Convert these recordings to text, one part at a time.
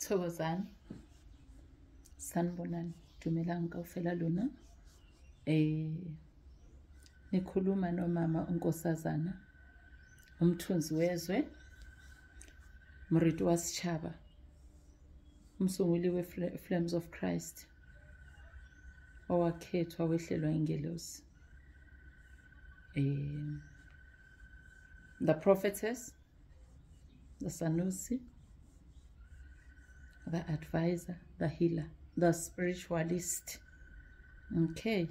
Thokozani sanibonani dumelang kaofela lona nikhuluma nomama unkosazana umthunzi wezwe mriti wasitshaba umsunguli we-Flames of Christ owakhethwa wehlelwa ingelosi the prophetess, the sanusi, the advisor, the healer, the spiritualist. Okay.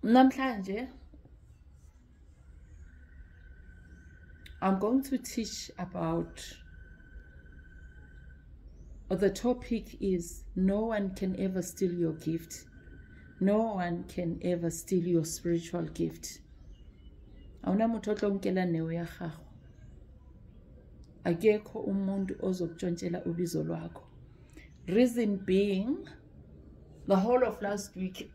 Namhlanje, I'm going to teach about, the topic is, no one can ever steal your gift. No one can ever steal your spiritual gift. Akekho umuntu ozokutshontshela ubizo lwakho. Reason being, the whole of last week,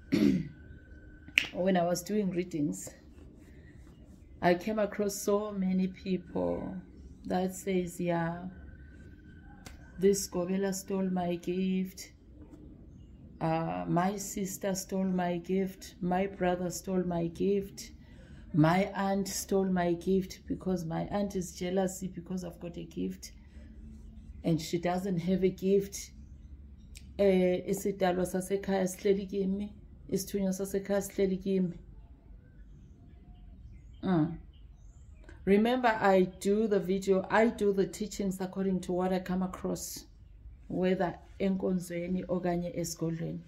when I was doing readings, I came across so many people that says, yeah, this Gobela stole my gift, my sister stole my gift, my brother stole my gift, my aunt stole my gift because my aunt is jealous because I've got a gift and she doesn't have a gift. Isidalwa sasekhaya sihleli kimi, isithunywa sasekhaya sihleli kimi. Remember, I do the teachings according to what I come across, whether enkonzweni okanye esigodlweni.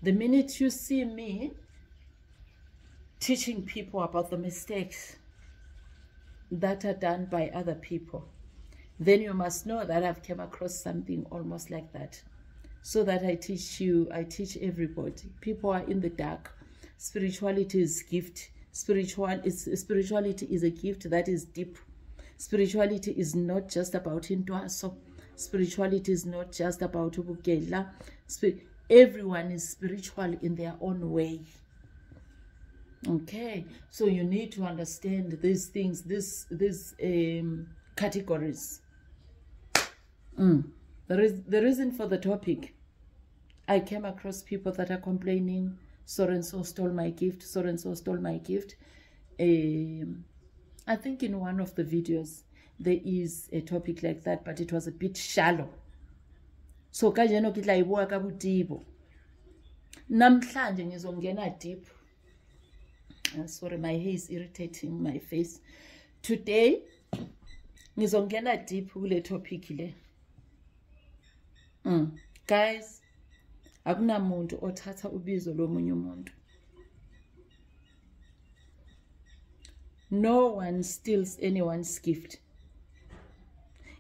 The minute you see me teaching people about the mistakes that are done by other people, then you must know that I've come across something almost like that. So that I teach you, I teach everybody. People are in the dark. Spirituality is gift. Spirituality is a gift that is deep. Spirituality is not just about intwaso. Spirituality is not just about ubukela. Everyone is spiritual in their own way. Okay, so you need to understand these things, these categories. The reason for the topic, I came across people that are complaining, so and so stole my gift, so and so stole my gift. I think in one of the videos there is a topic like that, but it was a bit shallow. So kajeno kitla ibuka kabutibo. Namhlanje ngizongena deep. Sorry, my hair is irritating my face. Today, ngizongena deep kule topic le. Guys, akunamuntu othatha ubizo lomunye umuntu. No one steals anyone's gift.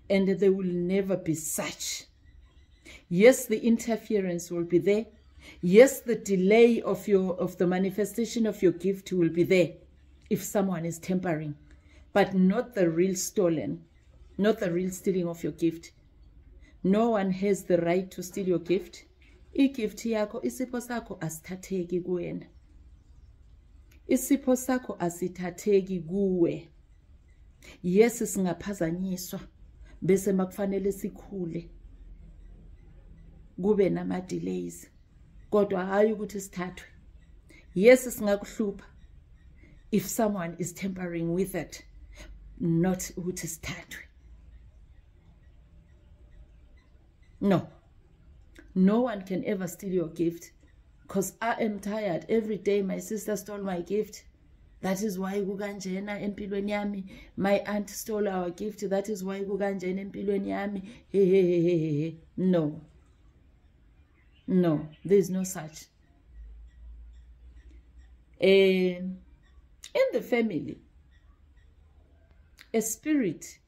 And there will never be such. Yes, the interference will be there. Yes, the delay of the manifestation of your gift will be there if someone is tampering, but not the real stolen, not the real stealing of your gift. No one has the right to steal your gift. Igift yakho, isipho sakho asithatheki kuwena. Isipho sakho asithatheki kuwe. Yes, singaphazanyiswa bese makufanele sikhule. Kube nama delays. Kodwa hayi ukuthi sithathwe. Yes, singakuhlupha if someone is tampering with it, not ukuthi sithathwe. No. No one can ever steal your gift. Because I am tired. Every day my sister stole my gift. That is why kukanjena empilweni yami. My aunt stole our gift. That is why kukanjena empilweni yami. No. No, there is no such. In the family, a spirit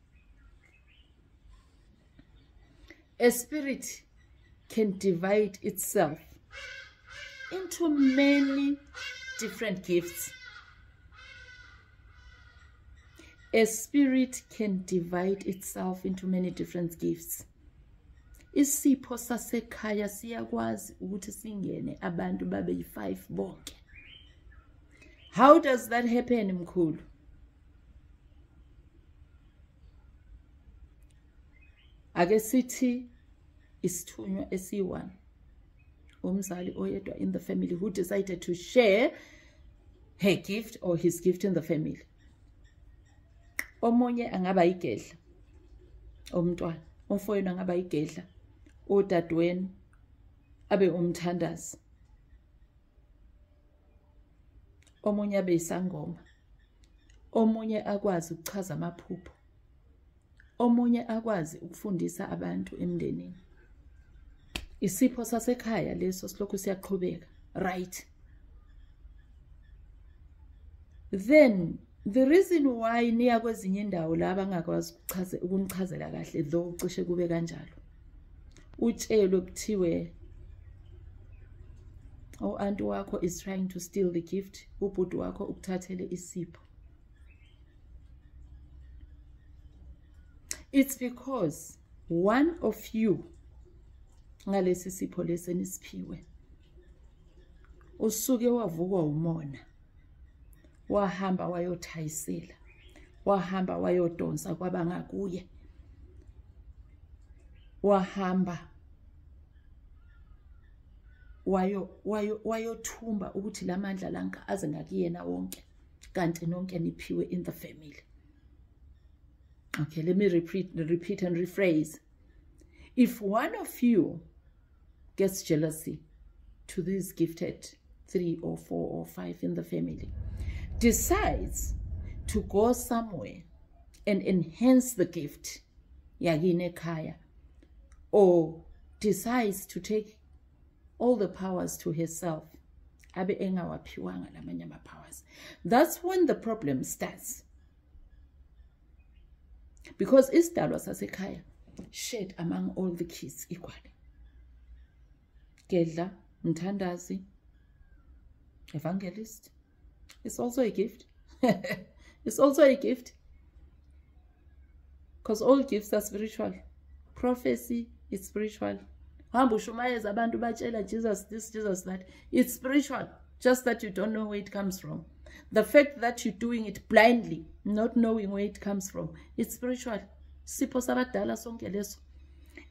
can divide itself into many different gifts. A spirit can divide itself into many different gifts. Isipho sasekhaya siyakwazi ukuthi singene abantu babe yi5 bonke. How does that happen, mkhulu? ake sithi isithunywa esi1 umzali oyedwa in the family who decided to share her gift or his gift in the family. Omunye angaba igedla omntwana, umfowenu angaba igedla, odadweni abe umthandazi, omunye abe isangoma, omunye akwazi ukuchaza amaphupho, omunye akwazi ukufundisa abantu emndenini. Isipho sasekhaya leso silokhu siyaqhubeka, right? Then the reason why niya kwezinye indawo la bangakwazi ukunichazela kahle though ucishe kube kanjalo, utshelwe kuthiwe anti wakho is trying to steal the gift, ubhuti wakho ukuthathele isipho. It's because one of you ngalesi sipho lesenisiphiwe usuke wavukwa umona, wahamba wayothayisela, wahamba wayodonsa kwabangakuye, wahamba wayothumba ukuthi lamandla lanka aze ngakuyena wonke, kanti nonke niphiwe in the family. Okay, let me repeat and rephrase. If one of you gets jealousy to these gifted 3 or 4 or 5 in the family, decides to go somewhere and enhance the gift yakine ekhaya, or decides to take all the powers to herself, abe engawaphiwanga lamanye ama-powers, that's when the problem starts. Because isidalwa sasekhaya shared among all the kids equally. Gedla, mthandazi, evangelist, it's also a gift. It's also a gift. Because all gifts are spiritual. Prophecy is spiritual. Abantu batshela Jesus this, Jesus that. It's spiritual. Just that you don't know where it comes from. The fact that you're doing it blindly, not knowing where it comes from, it's spiritual. Sipho sabadala sonke leso.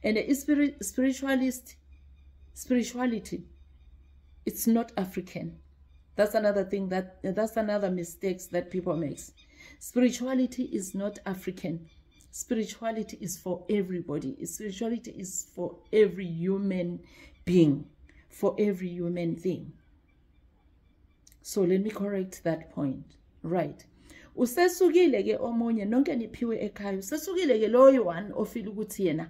And spirituality, it's not African. That's another thing that's another mistake that people make. Spirituality is not African. Spirituality is for everybody. Spirituality is for every human being, for every human thing. So let me correct that point. Right. Usesukile ke omunye nonke niphiwe ekhaya. Usesukile ke loyo one ofila ukuthi yena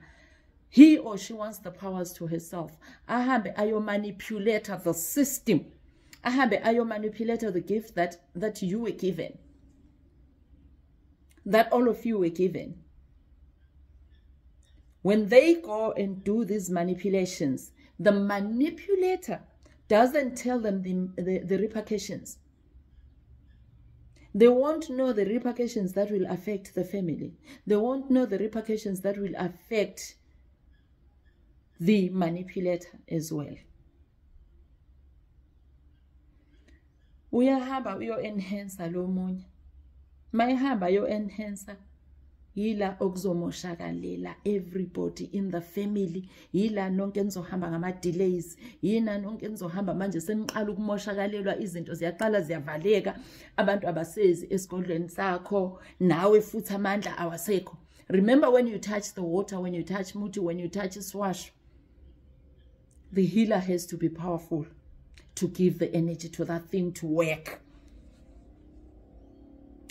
he or she wants the powers to herself. Ahambe ayo manipulate the system. Ahambe ayo manipulate the gift that you were given. That all of you were given. When they go and do these manipulations, the manipulator doesn't tell them the repercussions. They won't know the repercussions that will affect the family. They won't know the repercussions that will affect the manipulator as well. Uyahamba uyo-enhancer lo munye. Mayihamba yo-enhancer, yila okuzomoshakalela everybody in the family. Yila nonke nizohamba ngama-delays. Yina nonke nizohamba manje seniqala ukumoshakalelwa, izinto ziyaqala ziyavaleka, abantu abasezi esigodlweni sakho, nawe futhi amandla awasekho. Remember when you touch the water, when you touch muti, when you touch swash, the healer has to be powerful to give the energy to that thing to work.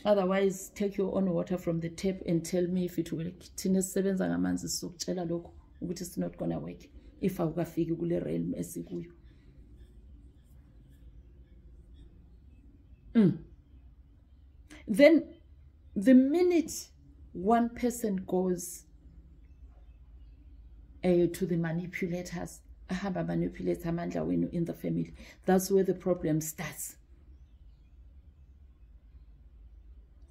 Otherwise, take your own water from the tap and tell me if it will work. Thina sisebenza ngamanzi sokutshela lokho ukuthi it's not gonna work if awukafiki kule realm esikuyo. Then the minute one person goes to the manipulators, ahamba manipulate amandla wenu in the family, that's where the problem starts.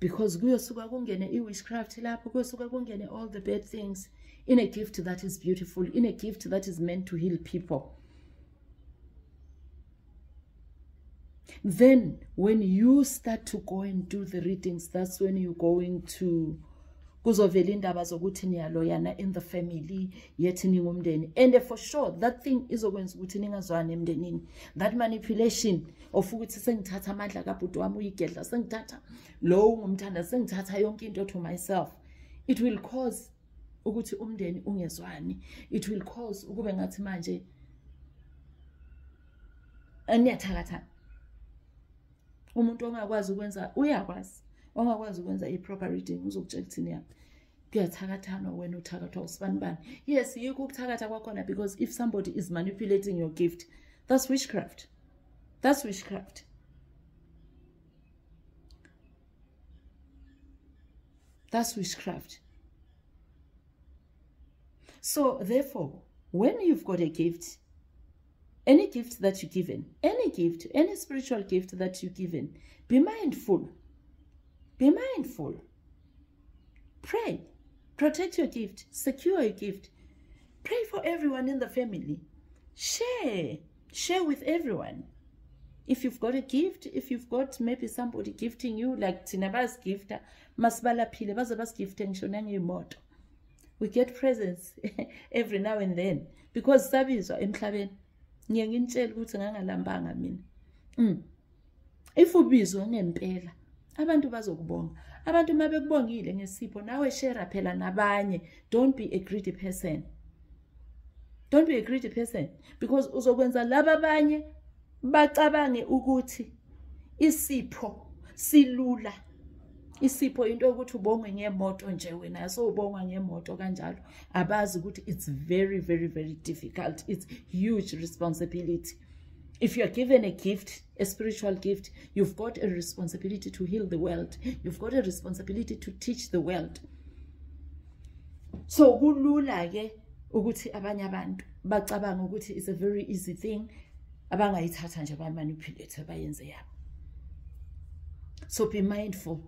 Because kuyosuka kungene i-witchcraft lapho, kuyosuka kungene all the bad things in a gift that is beautiful, in a gift that is meant to heal people. Then when you start to go and do the readings, that's when you're going to kuzovela indaba zokuthi niyaloyana in the family yethi ningumndeni, and for sure that thing izokwenza ukuthi ningazwani emndenini. That manipulation of ukuthi sengithatha amandla kabhuti wami uyigedla, sengithatha lo ungumthanda, sengithatha yonke into to myself, it will cause ukuthi umndeni ungezwani. It will cause ukube ngathi manje aniyathakathana. Umuntu ongakwazi ukwenza uyakwazi, ongakwazi ukwenza i-proper reading uzokutshela ukuthi niyaphi kuyathakathana wena uthakathwa usibanibani. Yes, yikho ukuthakatha kwakhona, because if somebody is manipulating your gift, that's witchcraft. That's witchcraft. That's witchcraft. So therefore, when you've got a gift, any gift that you're given, any gift, any spiritual gift that you're given, be mindful. Be mindful. Pray. Protect your gift. Secure your gift. Pray for everyone in the family. Share. Share with everyone. If you've got a gift, if you've got maybe somebody gifting you, like Tinabas gifter, Masbala Pile, Bazabas gifting Shonangi Moto. We get presents every now and then. Because Sabizwa emhlaben. Ngiyangintshela ukuthi ngangalambanga mina. If ubizwa ngempela, abantu bazokubonga. Abantu mabekubongile ngesipho, nawe share phela nabanye. Don't be a greedy person. Don't be a greedy person, because uzokwenza laba abanye bacabange ukuthi isipho silula. Isipho into ukuthi ubongwe ngemoto nje wena, so ubongwa ngemoto kanjalo. Abazi ukuthi it's very, very, very difficult. It's huge responsibility. If you're given a gift, a spiritual gift, you've got a responsibility to heal the world. You've got a responsibility to teach the world. So kulula ke ukuthi abanye abantu bacabanga ukuthi it's a very easy thing, abangayithatha nje bamanipulate bayenze yabo. So be mindful.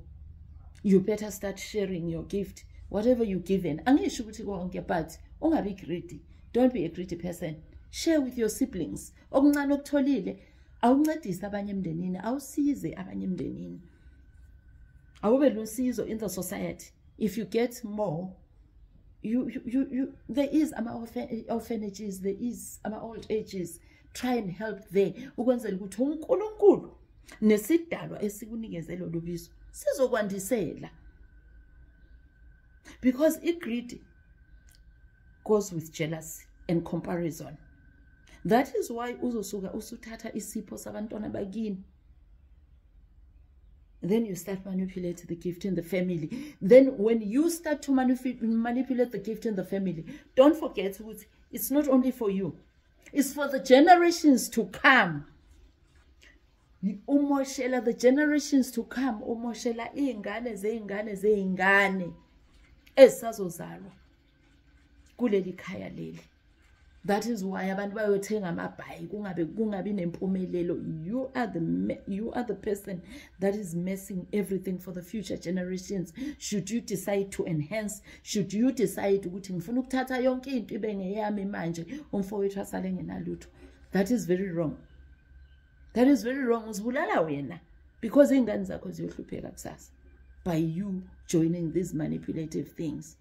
You better start sharing your gift, whatever you're given. Angisho ukuthi konke, but ungabi greedy. Don't be a greedy person. Share with your siblings. Okuncane okutholile, awuncedise abanye emndenini, awusize abanye emndenini. Awube lusizo in the society. If you get more, there is orphanages, there is old ages. Try and help there. Ukwenzela ukuthi uNkulunkulu nesidalwa esikunikeze lo lubizo sizokwandisela. Because greed goes with jealousy and comparison. That is why uzosuka usuthatha isipho sabantwana bakini. Then you start manipulating the gift in the family. Then when you start to manipulate the gift in the family, don't forget it's not only for you. It's for the generations to come. Umoshela the generations to come. Umoshela ingane zeingane esazozalwa kuleli khaya leli. That is why abantu bayothenga amabhayi kungabi nempumelelo. You are the person that is messing everything for the future generations. Should you decide to enhance, should you decide ukuthi ngifuna ukuthatha yonke into ibe ngeyami manje umfowethu asale ngenalutho, that is very wrong. That is very wrong. Uzibulala wena because ingane zakho ziyohlupheka kusasa by you joining these manipulative things.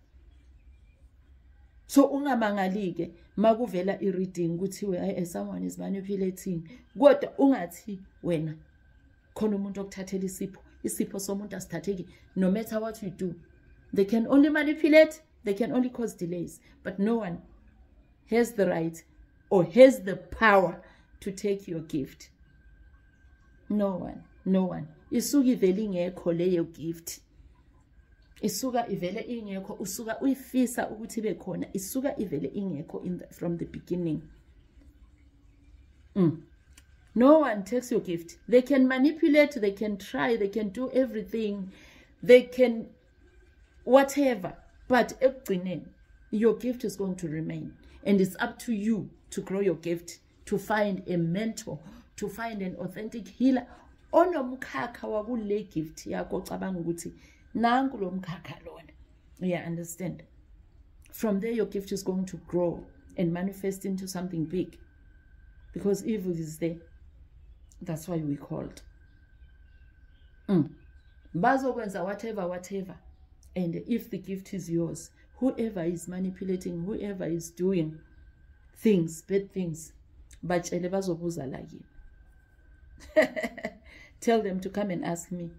So ungamangalike makuvela i-reading kuthiwe someone is manipulating, kodwa ungathi wena khona umuntu okuthathela isipho somuntu asithatheki. No matter what you do, they can only manipulate, they can only cause delays, but no one has the right or has the power to take your gift. No one. Isuka ivele ingekho leyo gift. Isuka ivele ingekho, usuka uyifisa ukuthi ibe khona, isuka ivele ingekho from the beginning. No one takes your gift. They can manipulate, they can try, they can do everything, they can whatever, but ekugcineni your gift is going to remain, and it's up to you to grow your gift, to find a mentor, to find an authentic healer onomkhakha wakule gift yakho cabanga ukuthi nangu lo mkhakha lona. Yeah, understand? From there your gift is going to grow and manifest into something big, because evil is there. That's why we called. Bazokwenza whatever And if the gift is yours, whoever is manipulating, whoever is doing things, bad things, batshele bazobuza la kimi. Tell them to come and ask me.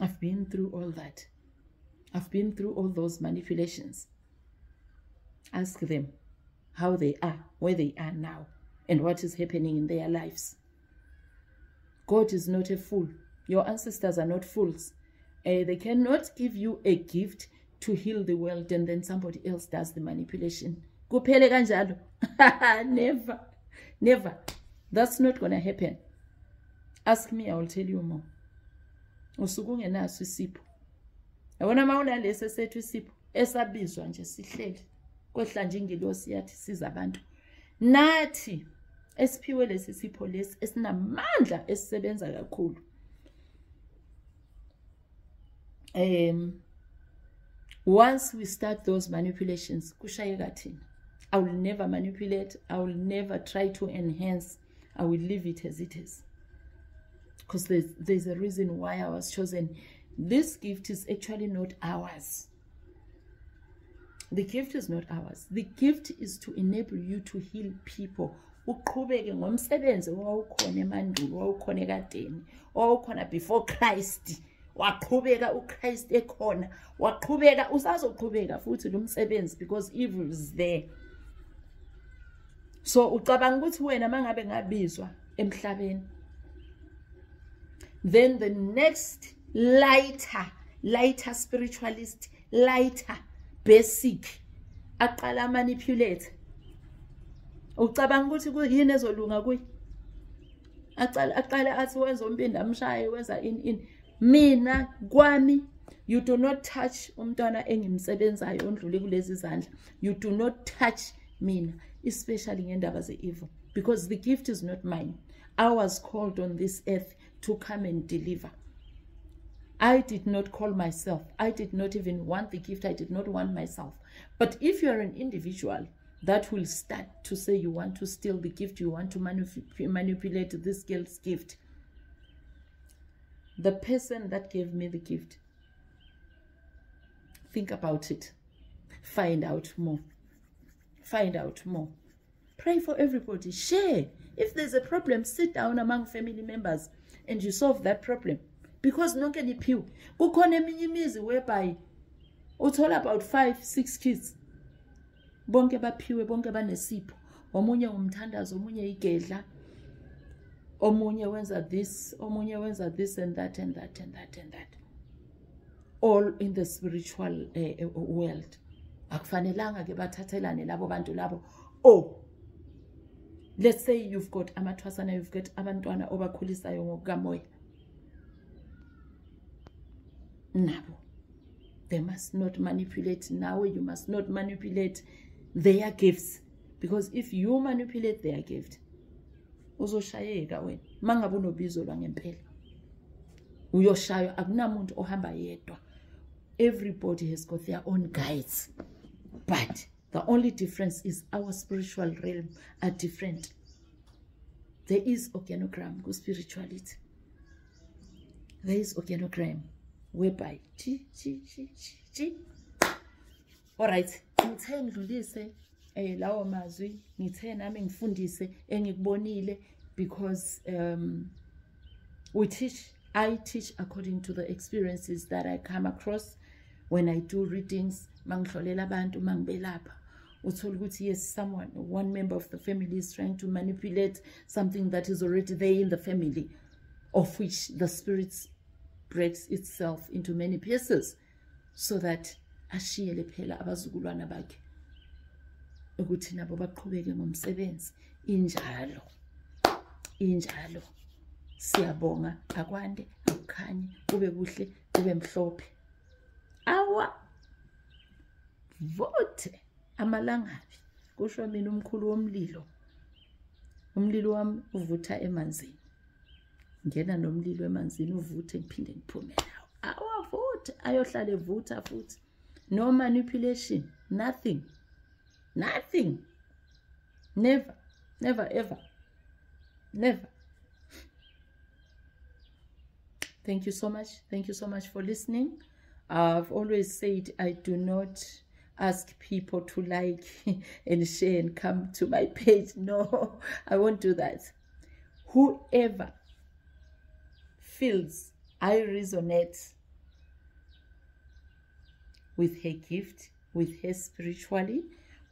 I've been through all that. I've been through all those manipulations. Ask them how they are, where they are now, and what is happening in their lives. God is not a fool. Your ancestors are not fools. They cannot give you a gift to heal the world and then somebody else does the manipulation. Kuphele kanjalo. Never. Never. That's not going to happen. Ask me, I will tell you more. Usuku ngenaso Isipho. Yabona mawuna lese sethu Isipho esabizwa nje sihleli. Kwehla nje ingilosi yathi siza abantu. Nathi esiphiwe lesi Isipho lesi esinamandla esisebenza kakhulu. Once we start those manipulations, kushayeka thina. I will never manipulate. I will never try to enhance. I will leave it as it is. Because there's a reason why I was chosen. This gift is actually not ours. The gift is not ours. The gift is to enable you to heal people. Uqhubeke ngomsebenzi owawukhona emandulo, owawukhona ekadeni, owawukhona before Christ. Waqhubeka uChrist ekhona, waqhubeka usazoqhubeka futhi lo msebenzi because evil is there. So ucabanga ukuthi wena mangabe ngabizwa emhlabeni, then the next lighter spiritualist, lighter basic aqala manipulate. Ucabanga ukuthi yini ezolunga kuyi? Aqala athi wenza umpinda amshaye wenza in mina kwami, you do not touch umntwana engimsebenzayo ondlule kulezi izandla. You do not touch mina, especially ngendaba ze-evil, because the gift is not mine. I was called on this earth to come and deliver. I did not call myself. I did not even want the gift. I did not want myself. But if you are an individual that will start to say you want to steal the gift, you want to manipulate this girl's gift, the person that gave me the gift, think about it. Find out more. Find out more. Pray for everybody. Share. If there's a problem, sit down among family members and you solve that problem. Because nonke niphiwe. Kukhona eminye imizi whereby uthola about 5-6 kids. Bonke baphiwe, bonke banesipho. Omunye umthandazo, omunye igedla. Omunye wenza this, omunye wenza this and that and that and that and that. All in the spiritual world. Akufanelanga ke bathathelane labo bantu labo. Oh, let's say you've got amathwasana, you've got abantwana obakhulisayo ngokukamoya. Nabo, they must not manipulate. Now you must not manipulate their gifts, because if you manipulate their gift, uzoshayeka wena. Mangabe unobizo lwangempela, uyoshaywa. Akunamuntu ohamba yedwa. Everybody has got their own guides, but the only difference is our spiritual realm are different. There is organogram ku spirituality. There is organogram whereby all right, ngithe ngidlulise lawo mazwi, ngithe nami ngifundise engikubonile, because I teach according to the experiences that I come across when I do readings. Mangihlolela abantu mangibelapha, uthola ukuthi yes, one member of the family is trying to manipulate something that is already there in the family, of which the spirit breaks itself into many pieces, so that ashiyele phela abazukulwana bakhe ukuthi nabo baqhubeke ngomsebenzi. Injalo siyabonga. Akwande, akukhanye, kube kuhle, kube mhlophe. Awa vote amalangabi, kusho mina umkhulu womlilo. Umlilo wami uvutha emanzini. Ngena nomlilo emanzini, uvuthe ngiphinde ngiphume nawo. Awa vote ayohlala evutha futhi. No manipulation, nothing. Never ever. Never. Thank you so much. Thank you so much for listening. I've always said I do not ask people to like and share and come to my page. No, I won't do that. Whoever feels I resonate with her gift, with her spiritually,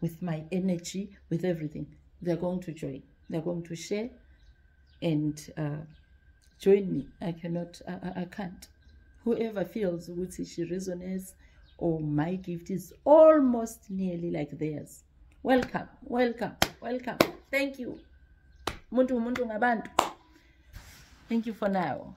with my energy, with everything, they're going to join. They're going to share and join me. I can't. Whoever feels which she resonates or my gift is almost nearly like theirs. Welcome, welcome, welcome. Thank you. Umuntu ngabantu. Thank you for now.